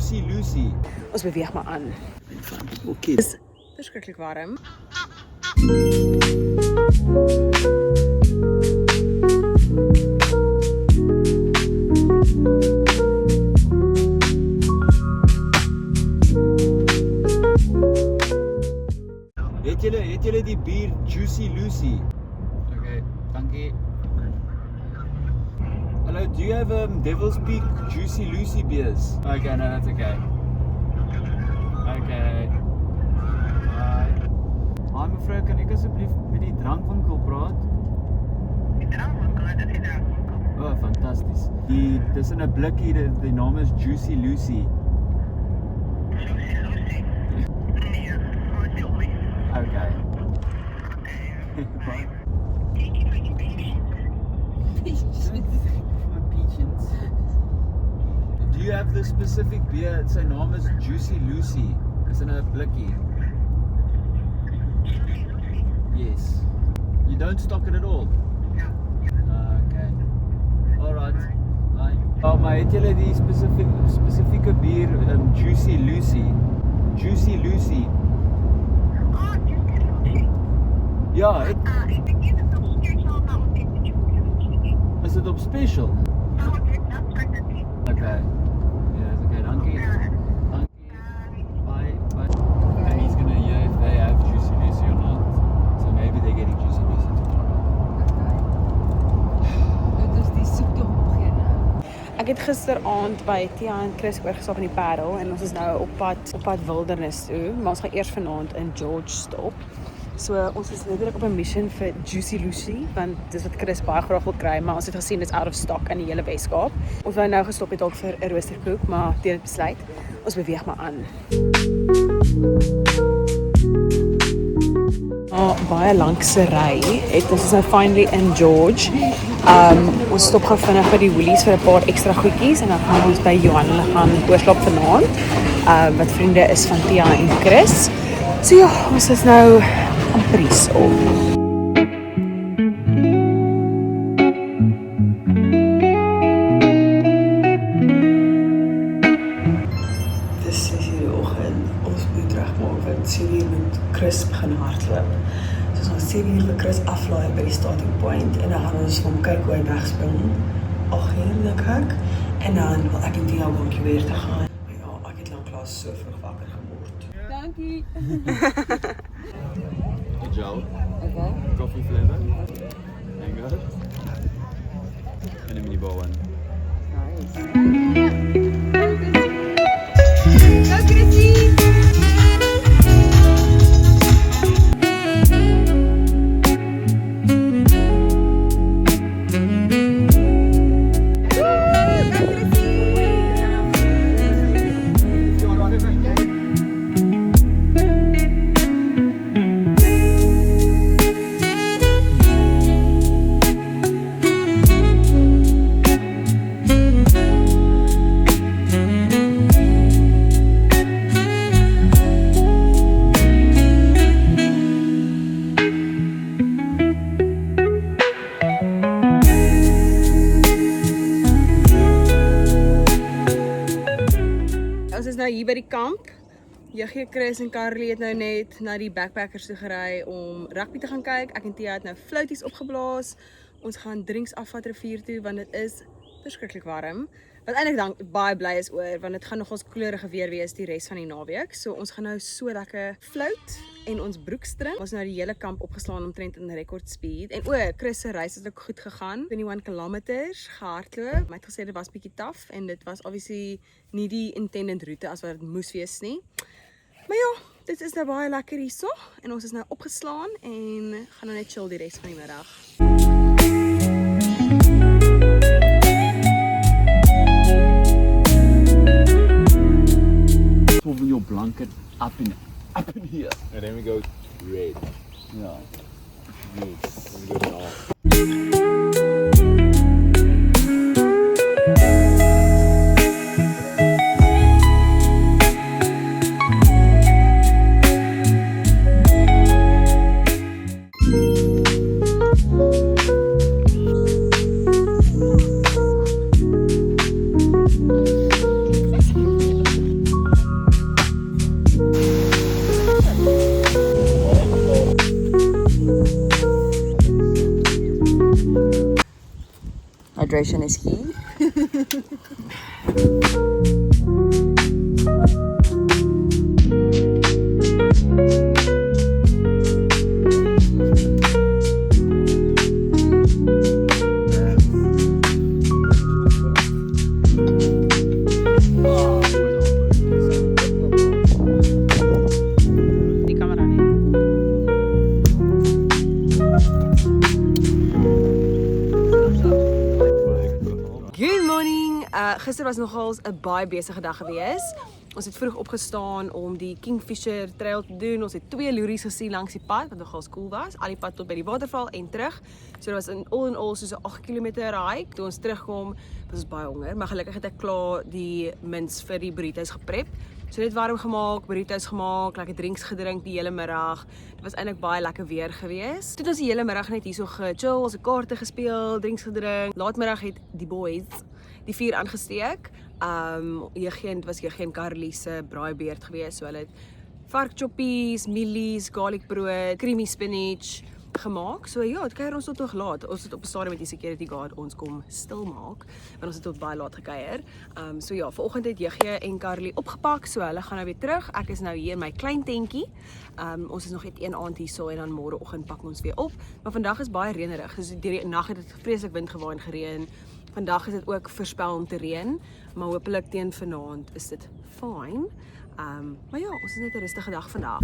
Juicy Lucy. Ons beweeg maar aan. Okay. Dit is verskriklik warm. Het julle die bier Juicy Lucy? Okay, dankie. Hello, do you have Devil's Peak Juicy Lucy beers? Okay, no, that's okay. Okay. Hi mevrou, kan ek asseblief met die drankwinkel praat? Die drankwinkel, dit is die drankwinkel. Oh, fantasties. Dis in 'n blikkie, die naam is Juicy Lucy. Juicy Lucy? Nee, nooit die ooit. Okay. Bye. Thank you for your patience. My patience. Do you have the specific beer? Sy naam is Juicy Lucy. Is in 'n blikkie. Juicy Lucy? Yes. You don't stock it at all? No. Okay. Alright. Bye. Oh, maar het julle die spesifieke bier Juicy Lucy? Juicy Lucy. Oh, Juicy Lucy. Ja, Ik denk dat het op special, maar we weten niet hoe is dit op special? Nou, dat soort dat niet. Okay. Yes, okay, dankie. Dankie. Bye. Bye. And he's gonna hear if they have Juicy Lucy or not. So maybe they're getting Juicy Lucy tomorrow. Dit is die soektog begin. Ek het gisteraand by Tia en Chris oorgestap in die Parel en ons is nou op pad wildernis toe, maar ons gaan eers vanaand in George stop. So ons is letterlik op 'n mission vir Juicy Lucy, want dis wat Chris baie graag wil kry, maar ons het gesien dit's out of stock in die hele Weskaap. Ons wou nou gestop het dalk vir 'n roosterkoek, maar teen dit besluit, ons beweeg maar aan. Baie lank se ry het ons nou finally in George. Ons stop gou vinnig by die Woolies vir 'n paar ekstra goedjies en dan gaan ons by Johan gaan oorslaap vanaand. Wat vriende is van Tia en Chris. So ja, ons is nou amper hier. Dis 6:00 die oggend. Ons moet regmaak want 7:00 moet Chris begin hardloop. So ons 7:00 vir Chris aflaai by die starting point en dan gaan ons hom kyk hoe hy wegspring. 8:00 dink ek. En dan wil ek en Tia ook weer te gaan. Ja, ek het lanklaas so vroeg wakker geword. Dankie. Gel. Okay. Coffee flavor. Mango. And a mini bowl one. Nice. Go Chrissy! Ons is nou hier by die kamp. Juggie, Chris en Carly het nou net na die backpackers toe gery om rugby te gaan kyk. Ek en Tia het nou flouties opgeblaas. Ons gaan drinks afvat rivier toe want dit is verskriklik warm. Wat eintlik dan baie bly is oor want dit gaan nog ons koelerige weer wees die res van die naweek. So ons gaan nou so lekker float en ons broekstring. Ons nou die hele kamp opgeslaan omtrent in record speed. En Chris se reis het ook goed gegaan. 21 kilometers gehardloop. My het gesê dit was bietjie taaf en dit was obviously nie die intended route as wat dit moes wees nie. Maar ja, dit is nou baie lekker hierso en ons is nou opgeslaan en gaan nou net chill die res van die middag. Moving your blanket up in here. And then we go red. Yeah. Yes. Then we go dark. hydration is key. Die camera nie. Good morning. Gister was nogals 'n baie besige dag gewees. Ons het vroeg opgestaan om die Kingfisher Trail te doen. Ons het 2 loeries gesien langs die pad wat nogals cool was. Al die pad tot by die waterval en terug. So dit was in all soos 'n 8 km hike. Toe ons terugkom, was ons baie honger, maar gelukkig het ek klaar die mints vir die burritos geprep. So dit warm gemaak, burritos gemaak, lekker drinks gedrink die hele middag. Dit was eintlik baie lekker weer gewees. Toe het ons die hele middag net hierso gechill, ons het kaarte gespeel, drinks gedrink. Laatmiddag het die boys die vuur aangesteek. Dit was Jeggie en Carly se braaibeurt gewees. So hulle het varkchoppies, mielies, garlic brood, creamy spinach gemaak. So ja, het kuier ons tot nog laat. Ons het op 'n stadium met die security guard ons kom stil maak, want ons het tot baie laat gekuier. So ja, vanoggend het Jeggie en Carly opgepak, so hulle gaan nou weer terug. Ek is nou hier in my klein tentjie. Ons is nog net een aand hierso en dan môreoggend pak ons weer op. Maar vandag is baie reënerig. Dus deur die nag het dit vreeslik wind gewaaai en gereën. Vandag is dit ook voorspel om te reën, maar hopelik teen vanaand is dit fyn. Maar ja, ons is net 'n rustige dag vandag.